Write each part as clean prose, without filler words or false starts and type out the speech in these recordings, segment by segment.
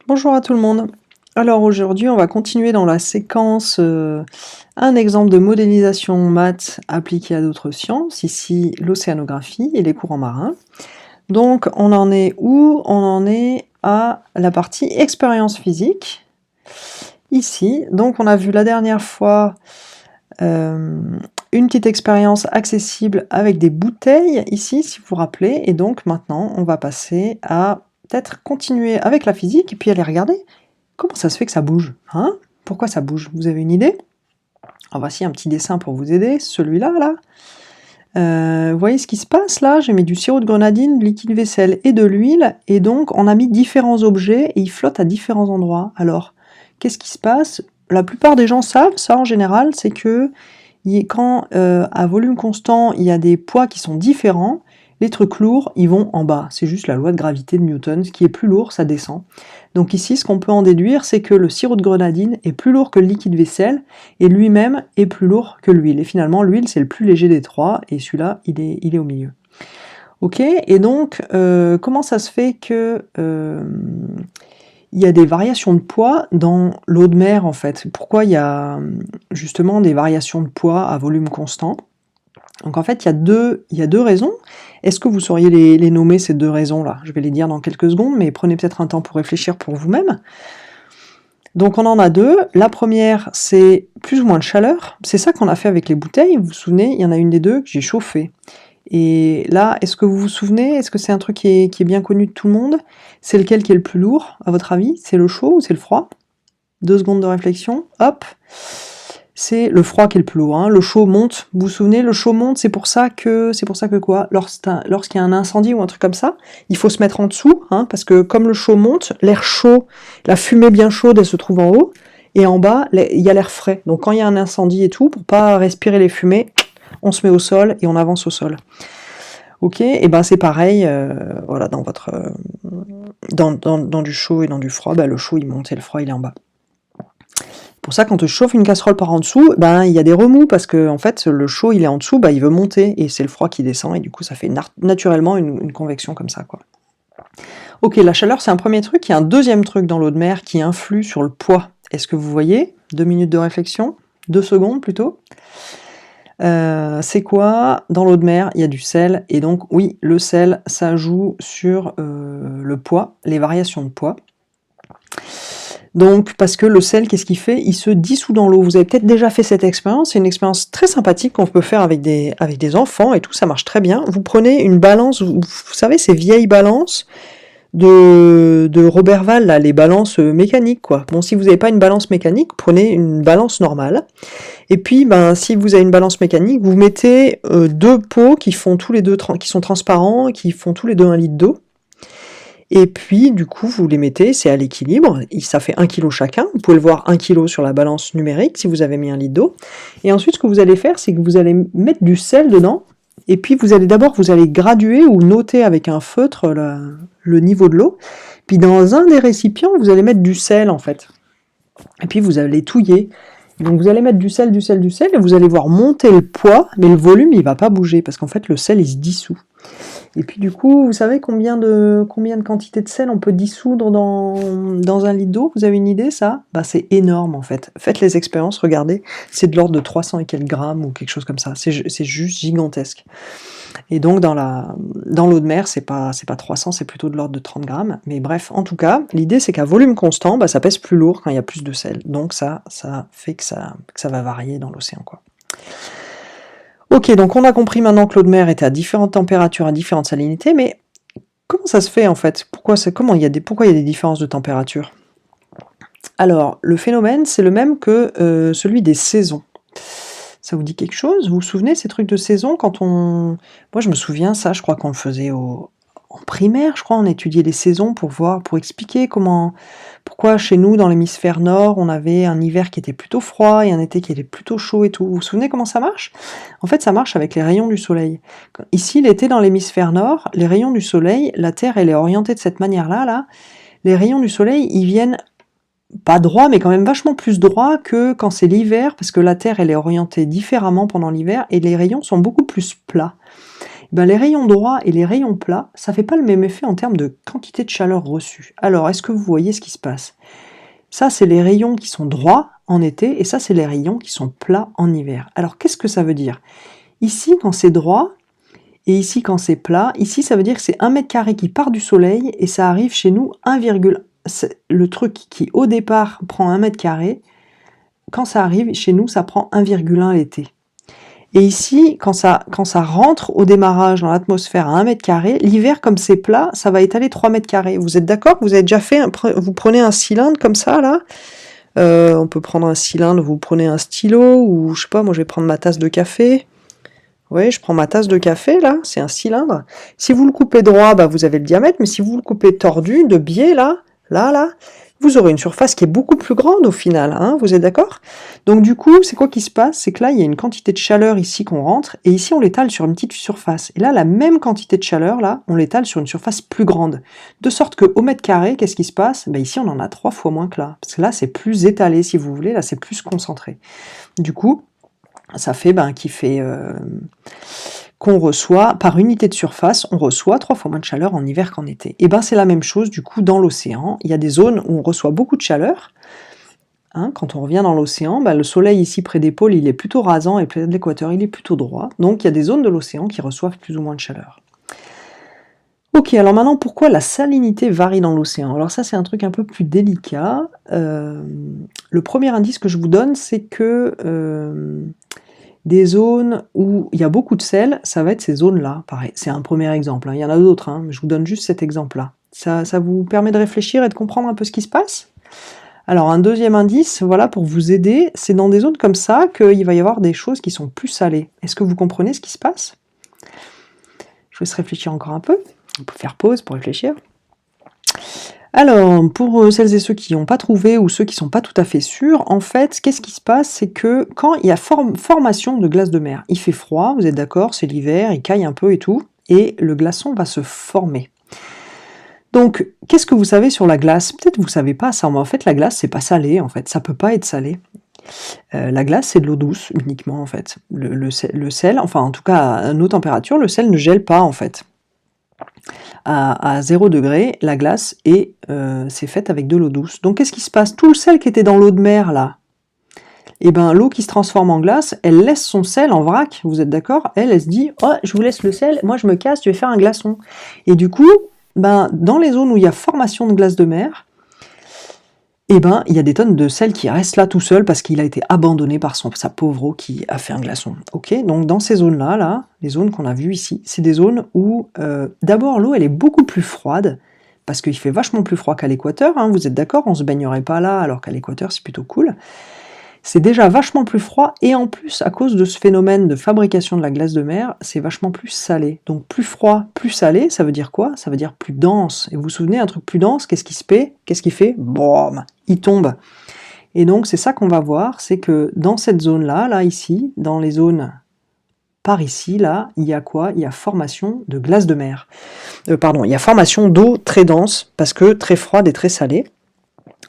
Bonjour à tout le monde. Alors aujourd'hui, on va continuer dans la séquence un exemple de modélisation maths appliquée à d'autres sciences, ici l'océanographie et les courants marins. Donc on en est où? On en est à la partie expérience physique, ici. Donc on a vu la dernière fois une petite expérience accessible avec des bouteilles, ici, si vous vous rappelez. Et donc maintenant, on va passer à peut-être continuer avec la physique et puis aller regarder comment ça se fait que ça bouge, hein? Pourquoi ça bouge? Vous avez une idée? Alors voici un petit dessin pour vous aider, celui-là, là. Vous voyez ce qui se passe là? J'ai mis du sirop de grenadine, du liquide vaisselle et de l'huile, et donc on a mis différents objets et ils flottent à différents endroits. Alors, qu'est-ce qui se passe? La plupart des gens savent ça en général, c'est que quand à volume constant, il y a des poids qui sont différents, les trucs lourds, ils vont en bas. C'est juste la loi de gravité de Newton. Ce qui est plus lourd, ça descend. Donc ici, ce qu'on peut en déduire, c'est que le sirop de grenadine est plus lourd que le liquide vaisselle, et lui-même est plus lourd que l'huile. Et finalement, l'huile, c'est le plus léger des trois, et celui-là, il est au milieu. Ok, et donc, comment ça se fait que il y a des variations de poids dans l'eau de mer, en fait? Pourquoi il y a justement des variations de poids à volume constant? Donc en fait, il y a deux raisons. Est-ce que vous sauriez les nommer, ces deux raisons-là? Je vais les dire dans quelques secondes, mais prenez peut-être un temps pour réfléchir pour vous-même. Donc on en a deux. La première, c'est plus ou moins de chaleur. C'est ça qu'on a fait avec les bouteilles. Vous vous souvenez, il y en a une des deux que j'ai chauffée. Et là, est-ce que vous vous souvenez? Est-ce que c'est un truc qui est bien connu de tout le monde? C'est lequel qui est le plus lourd, à votre avis? C'est le chaud ou c'est le froid? 2 secondes de réflexion. Hop! C'est le froid qui est le plus lourd, hein. Le chaud monte, vous vous souvenez, le chaud monte, c'est pour ça que quoi? Lorsqu'il y a un incendie ou un truc comme ça, il faut se mettre en dessous, hein, parce que comme le chaud monte, l'air chaud, la fumée bien chaude, elle se trouve en haut, et en bas, il y a l'air frais. Donc quand il y a un incendie et tout, pour pas respirer les fumées, on se met au sol et on avance au sol. Ok, et ben c'est pareil, voilà, dans votre dans du chaud et dans du froid, le chaud il monte et le froid il est en bas. Pour ça, quand tu chauffes une casserole par en dessous, il y a des remous, parce que en fait, le chaud, il est en dessous, il veut monter, et c'est le froid qui descend, et du coup, ça fait naturellement une convection comme ça, quoi. Ok, la chaleur, c'est un premier truc. Il y a un deuxième truc dans l'eau de mer qui influe sur le poids. Est-ce que vous voyez? 2 minutes de réflexion, 2 secondes plutôt. C'est quoi? Dans l'eau de mer, il y a du sel, et donc, oui, le sel, ça joue sur le poids, les variations de poids. Donc, parce que le sel, qu'est-ce qu'il fait? Il se dissout dans l'eau. Vous avez peut-être déjà fait cette expérience, c'est une expérience très sympathique qu'on peut faire avec des enfants et tout, ça marche très bien. Vous prenez une balance, vous savez, ces vieilles balances de Roberval, là, les balances mécaniques, quoi. Bon, si vous n'avez pas une balance mécanique, prenez une balance normale. Et puis, si vous avez une balance mécanique, vous mettez deux pots qui font tous les deux, qui sont transparents, qui font tous les deux 1 litre d'eau. Et puis, du coup, vous les mettez, c'est à l'équilibre, ça fait 1 kg chacun, vous pouvez le voir 1 kg sur la balance numérique, si vous avez mis 1 litre d'eau. Et ensuite, ce que vous allez faire, c'est que vous allez mettre du sel dedans, et puis vous allez graduer ou noter avec un feutre le niveau de l'eau, puis dans un des récipients, vous allez mettre du sel, en fait. Et puis vous allez touiller. Donc vous allez mettre du sel, et vous allez voir monter le poids, mais le volume, il va pas bouger, parce qu'en fait, le sel, il se dissout. Et puis du coup, vous savez combien de quantité de sel on peut dissoudre dans 1 litre d'eau? Vous avez une idée, ça? C'est énorme, en fait. Faites les expériences, regardez. C'est de l'ordre de 300 et quelques grammes, ou quelque chose comme ça. C'est juste gigantesque. Et donc, dans l'eau de mer, c'est pas 300, c'est plutôt de l'ordre de 30 grammes. Mais bref, en tout cas, l'idée, c'est qu'à volume constant, ça pèse plus lourd quand il y a plus de sel. Donc ça fait que ça va varier dans l'océan, quoi. Ok, donc on a compris maintenant que l'eau de mer était à différentes températures, à différentes salinités, mais comment ça se fait en fait? Pourquoi il y a des différences de température? Alors, le phénomène, c'est le même que celui des saisons. Ça vous dit quelque chose? Vous vous souvenez ces trucs de saison Moi, je me souviens, ça, je crois qu'on le faisait en primaire, je crois, on étudiait les saisons pour expliquer pourquoi chez nous, dans l'hémisphère nord, on avait un hiver qui était plutôt froid et un été qui était plutôt chaud et tout. Vous vous souvenez comment ça marche? En fait, ça marche avec les rayons du soleil. Ici, l'été, dans l'hémisphère nord, les rayons du soleil, la Terre, elle est orientée de cette manière-là, là. Les rayons du soleil, ils viennent pas droit, mais quand même vachement plus droit que quand c'est l'hiver, parce que la Terre, elle est orientée différemment pendant l'hiver, et les rayons sont beaucoup plus plats. Ben, les rayons droits et les rayons plats, ça fait pas le même effet en termes de quantité de chaleur reçue. Alors, est-ce que vous voyez ce qui se passe? Ça, c'est les rayons qui sont droits en été, et ça, c'est les rayons qui sont plats en hiver. Alors, qu'est-ce que ça veut dire? Ici, quand c'est droit, et ici, quand c'est plat, ici, ça veut dire que c'est 1 mètre carré qui part du soleil, et ça arrive chez nous 1, le truc qui, au départ, prend 1 mètre carré, quand ça arrive chez nous, ça prend 1,1 l'été. Et ici, quand ça rentre au démarrage dans l'atmosphère à 1 mètre carré, l'hiver, comme c'est plat, ça va étaler 3 mètres carrés. Vous êtes d'accord? Vous avez déjà fait, vous prenez un cylindre comme ça, là. On peut prendre un cylindre, vous prenez un stylo, ou je sais pas, moi je vais prendre ma tasse de café. Oui, je prends ma tasse de café, là, c'est un cylindre. Si vous le coupez droit, bah, vous avez le diamètre, mais si vous le coupez tordu, de biais, là, vous aurez une surface qui est beaucoup plus grande au final, hein, vous êtes d'accord? Donc du coup, c'est quoi qui se passe? C'est que là, il y a une quantité de chaleur ici qu'on rentre, et ici, on l'étale sur une petite surface. Et là, la même quantité de chaleur, là, on l'étale sur une surface plus grande. De sorte qu'au mètre carré, qu'est-ce qui se passe? Ben, ici, on en a 3 fois moins que là. Parce que là, c'est plus étalé, si vous voulez, là, c'est plus concentré. Du coup, ça fait qu'on reçoit, par unité de surface, on reçoit 3 fois moins de chaleur en hiver qu'en été. Et ben c'est la même chose du coup dans l'océan. Il y a des zones où on reçoit beaucoup de chaleur. Hein, quand on revient dans l'océan, le soleil ici près des pôles, il est plutôt rasant et près de l'équateur, il est plutôt droit. Donc il y a des zones de l'océan qui reçoivent plus ou moins de chaleur. Ok, alors maintenant, pourquoi la salinité varie dans l'océan? Alors ça, c'est un truc un peu plus délicat. Le premier indice que je vous donne, c'est que des zones où il y a beaucoup de sel, ça va être ces zones-là, pareil. C'est un premier exemple, hein. Il y en a d'autres, hein, mais je vous donne juste cet exemple-là. Ça vous permet de réfléchir et de comprendre un peu ce qui se passe? Alors, un deuxième indice, voilà, pour vous aider, c'est dans des zones comme ça qu'il va y avoir des choses qui sont plus salées. Est-ce que vous comprenez ce qui se passe? Je vous laisse réfléchir encore un peu. On peut faire pause pour réfléchir. Alors, pour celles et ceux qui n'ont pas trouvé ou ceux qui ne sont pas tout à fait sûrs, en fait, qu'est-ce qui se passe? C'est que quand il y a formation de glace de mer, il fait froid, vous êtes d'accord, c'est l'hiver, il caille un peu et tout, et le glaçon va se former. Donc, qu'est-ce que vous savez sur la glace? Peut-être vous ne savez pas ça, mais en fait, la glace, c'est pas salé, en fait, ça peut pas être salé. La glace, c'est de l'eau douce uniquement, en fait. Le sel, enfin, en tout cas, à nos températures, le sel ne gèle pas, en fait. À 0 degré, la glace c'est faite avec de l'eau douce. Donc qu'est-ce qui se passe? Tout le sel qui était dans l'eau de mer là, et ben l'eau qui se transforme en glace, elle laisse son sel en vrac, vous êtes d'accord? Elle se dit, oh je vous laisse le sel, moi je me casse, je vais faire un glaçon. Et du coup, dans les zones où il y a formation de glace de mer, et il y a des tonnes de sel qui restent là tout seul parce qu'il a été abandonné par sa pauvre eau qui a fait un glaçon. Ok, donc dans ces zones-là, les zones qu'on a vues ici, c'est des zones où d'abord l'eau elle est beaucoup plus froide parce qu'il fait vachement plus froid qu'à l'équateur, hein, vous êtes d'accord? On se baignerait pas là alors qu'à l'équateur c'est plutôt cool. C'est déjà vachement plus froid et en plus, à cause de ce phénomène de fabrication de la glace de mer, c'est vachement plus salé. Donc plus froid, plus salé, ça veut dire quoi? Ça veut dire plus dense. Et vous vous souvenez, un truc plus dense, qu'est-ce qu'il fait? Boum, il tombe. Et donc c'est ça qu'on va voir, c'est que dans cette zone-là, là ici, dans les zones par ici, là, il y a quoi? Il y a formation de glace de mer. Il y a formation d'eau très dense, parce que très froide et très salée,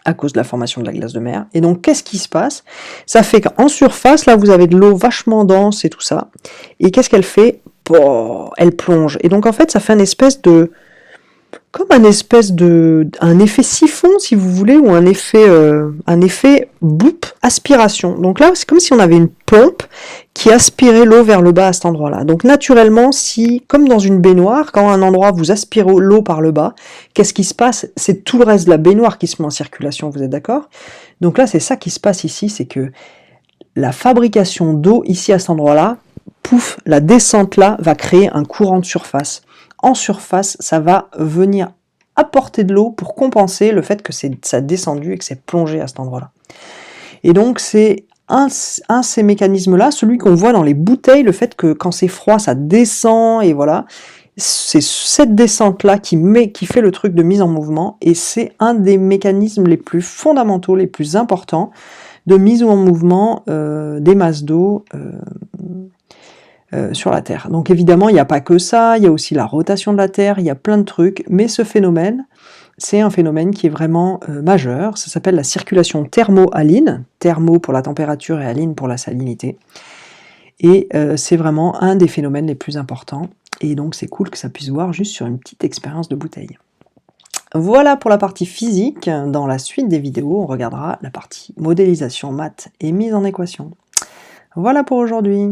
à cause de la formation de la glace de mer. Et donc, qu'est-ce qui se passe? Ça fait qu'en surface, là, vous avez de l'eau vachement dense et tout ça. Et qu'est-ce qu'elle fait? Elle plonge. Et donc, en fait, ça fait un effet siphon, si vous voulez, ou un effet boop, aspiration. Donc là, c'est comme si on avait une pompe qui aspirait l'eau vers le bas à cet endroit-là. Donc naturellement, comme dans une baignoire, quand à un endroit vous aspirez l'eau par le bas, qu'est-ce qui se passe? C'est tout le reste de la baignoire qui se met en circulation, vous êtes d'accord? Donc là, c'est ça qui se passe ici, c'est que la fabrication d'eau ici à cet endroit-là, pouf, la descente là va créer un courant de surface. En surface, ça va venir apporter de l'eau pour compenser le fait que ça a descendu et que c'est plongé à cet endroit-là. Et donc c'est un de ces mécanismes-là, celui qu'on voit dans les bouteilles, le fait que quand c'est froid, ça descend, et voilà. C'est cette descente-là qui fait le truc de mise en mouvement, et c'est un des mécanismes les plus fondamentaux, les plus importants, de mise en mouvement des masses d'eau sur la Terre. Donc évidemment, il n'y a pas que ça, il y a aussi la rotation de la Terre, il y a plein de trucs, mais ce phénomène, c'est un phénomène qui est vraiment majeur, ça s'appelle la circulation thermo-haline, thermo pour la température et haline pour la salinité, et c'est vraiment un des phénomènes les plus importants. Et donc c'est cool que ça puisse voir juste sur une petite expérience de bouteille. Voilà pour la partie physique. Dans la suite des vidéos, on regardera la partie modélisation maths et mise en équation. Voilà pour aujourd'hui.